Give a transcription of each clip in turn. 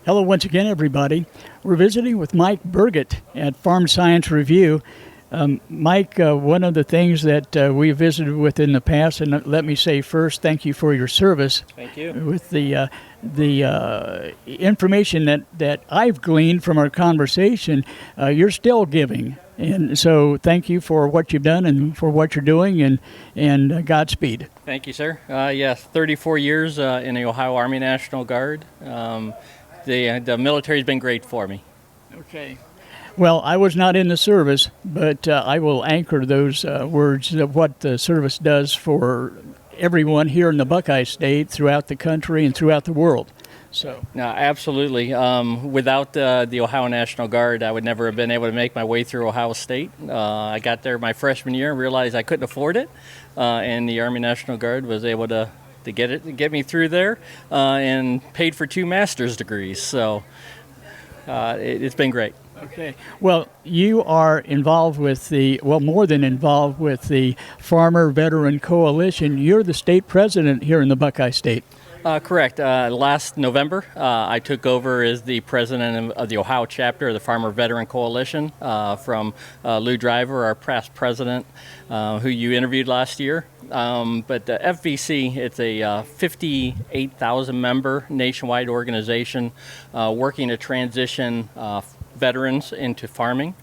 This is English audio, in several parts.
Hello once again, everybody. We're visiting with Mike Burgett at Farm Science Review. Mike, one of the things that we visited with in the past, and let me say first, thank you for your service. Thank you. With the information that I've gleaned from our conversation, you're still giving. And so thank you for what you've done and for what you're doing, and Godspeed. Thank you, sir. Yes, 34 years in the Ohio Army National Guard. The military's been great for me. Okay. Well, I was not in the service, but I will anchor those words of what the service does for everyone here in the Buckeye State, throughout the country, and throughout the world. So, no, absolutely. Without the Ohio National Guard, I would never have been able to make my way through Ohio State. I got there my freshman year and realized I couldn't afford it, and the Army National Guard was able to get me through there, and paid for 2 master's degrees. So it's been great. Okay. Well, you are involved with more than involved with the Farmer Veteran Coalition. You're the state president here in the Buckeye State. Correct. Last November, I took over as the president of the Ohio chapter of the Farmer Veteran Coalition from Lou Driver, our past president, who you interviewed last year. But the FVC, it's a 58,000 member nationwide organization working to transition veterans into farming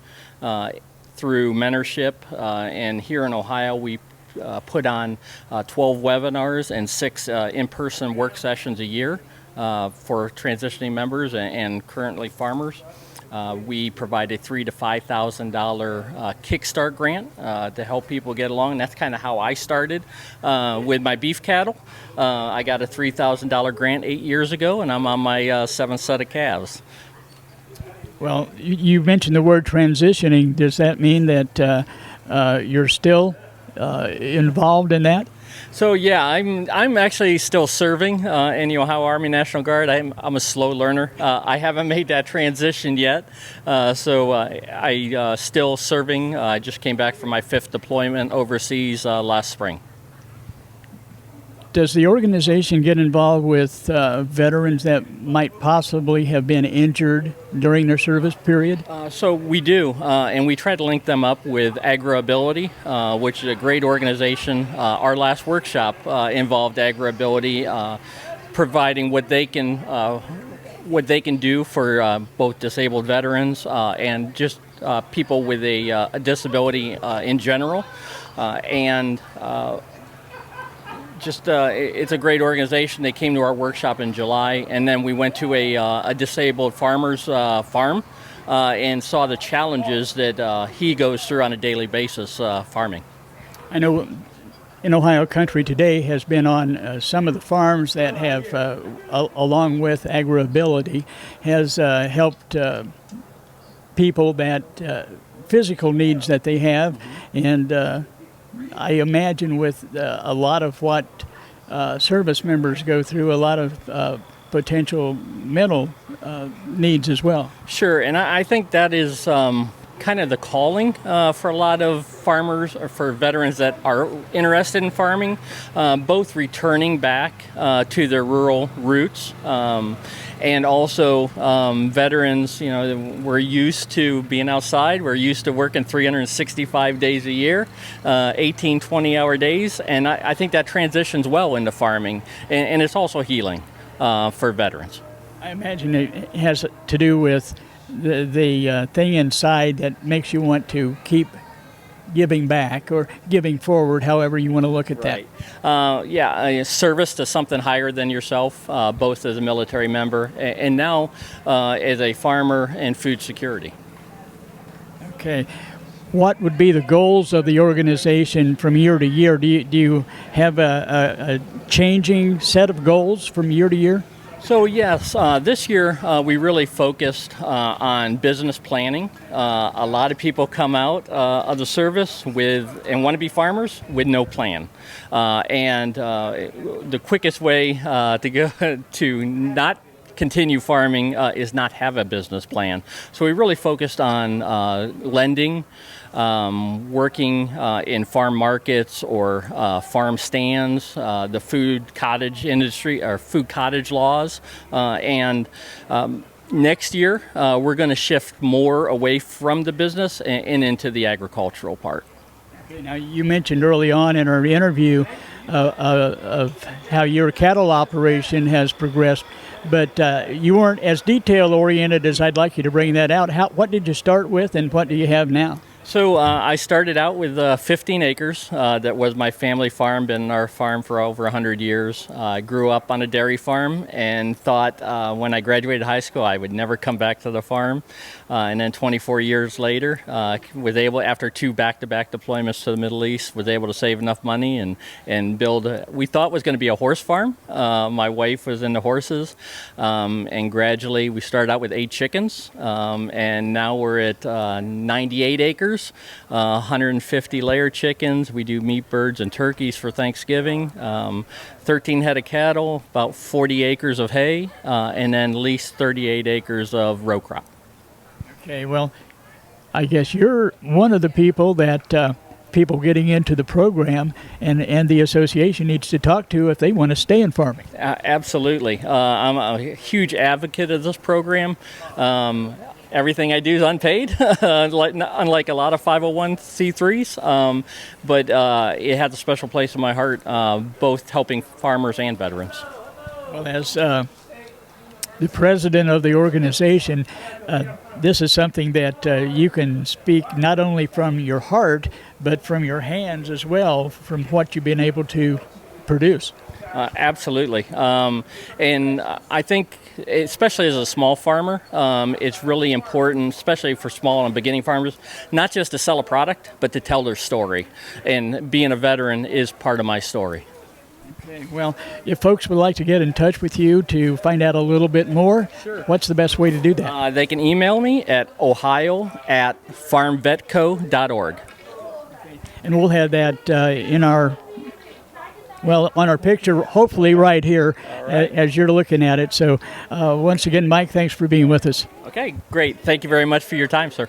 through mentorship. And here in Ohio, we put on 12 webinars and 6 in-person work sessions a year for transitioning members and currently farmers. We provide a $3,000 to $5,000 Kickstart grant to help people get along. And that's kind of how I started with my beef cattle. I got a $3,000 grant 8 years ago, and I'm on my 7th set of calves. Well, you mentioned the word transitioning. Does that mean that you're still involved in that? So yeah, I'm actually still serving in the Ohio Army National Guard. I'm a slow learner. I haven't made that transition yet, so I still serving. I just came back from my 5th deployment overseas last spring. Does the organization get involved with veterans that might possibly have been injured during their service period? So we do, and we try to link them up with Agri-Ability, which is a great organization. Our last workshop involved Agri-Ability, providing what they can do for both disabled veterans and just people with a disability in general, and it's a great organization. They came to our workshop in July, and then we went to a disabled farmer's farm and saw the challenges that he goes through on a daily basis farming. I know in Ohio Country Today has been on some of the farms that have, along with Agri-Ability, has helped people that physical needs that they have, and I imagine with a lot of what service members go through, a lot of potential mental needs as well. Sure, and I think that is kind of the calling for a lot of farmers or for veterans that are interested in farming, both returning back to their rural roots. And also veterans, we're used to being outside. We're used to working 365 days a year, 18, 20-hour days. And I think that transitions well into farming. And it's also healing for veterans. I imagine it has to do with the thing inside that makes you want to keep giving back or giving forward, however you want to look at right. that. Service to something higher than yourself, both as a military member and now as a farmer and food security. Okay. What would be the goals of the organization from year to year? Do you have a changing set of goals from year to year? So yes, this year we really focused on business planning. A lot of people come out of the service and want to be farmers with no plan. And the quickest way to go to not continue farming is not have a business plan. So we really focused on lending, working in farm markets or farm stands, the food cottage industry or food cottage laws, and Next year, we're going to shift more away from the business and into the agricultural part. Okay, now, you mentioned early on in our interview of how your cattle operation has progressed, but you weren't as detail-oriented as I'd like you to bring that out. What did you start with, and what do you have now? So I started out with 15 acres. That was my family farm, been our farm for over 100 years. I grew up on a dairy farm and thought when I graduated high school I would never come back to the farm. And then 24 years later, was able, after 2 back-to-back deployments to the Middle East, was able to save enough money and build, we thought was going to be a horse farm. My wife was into horses, and gradually we started out with 8 chickens, and now we're at 98 acres. 150 layer chickens. We do meat birds and turkeys for Thanksgiving. 13 head of cattle, about 40 acres of hay, and then at least 38 acres of row crop. Okay, well, I guess you're one of the people that people getting into the program and the association needs to talk to if they want to stay in farming. Absolutely. I'm a huge advocate of this program. Everything I do is unpaid, unlike a lot of 501c3s, but it has a special place in my heart, both helping farmers and veterans. Well, as the president of the organization, this is something that you can speak not only from your heart, but from your hands as well, from what you've been able to produce. Absolutely. And I think, especially as a small farmer, it's really important, especially for small and beginning farmers, not just to sell a product, but to tell their story. And being a veteran is part of my story. Okay, well, if folks would like to get in touch with you to find out a little bit more, sure, what's the best way to do that? They can email me at ohio@farmvetco.org. Okay. And we'll have that on our picture, hopefully right here, right, as you're looking at it. So once again, Mike, thanks for being with us. Okay, great. Thank you very much for your time, sir.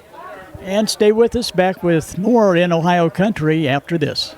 And stay with us, back with more in Ohio Country after this.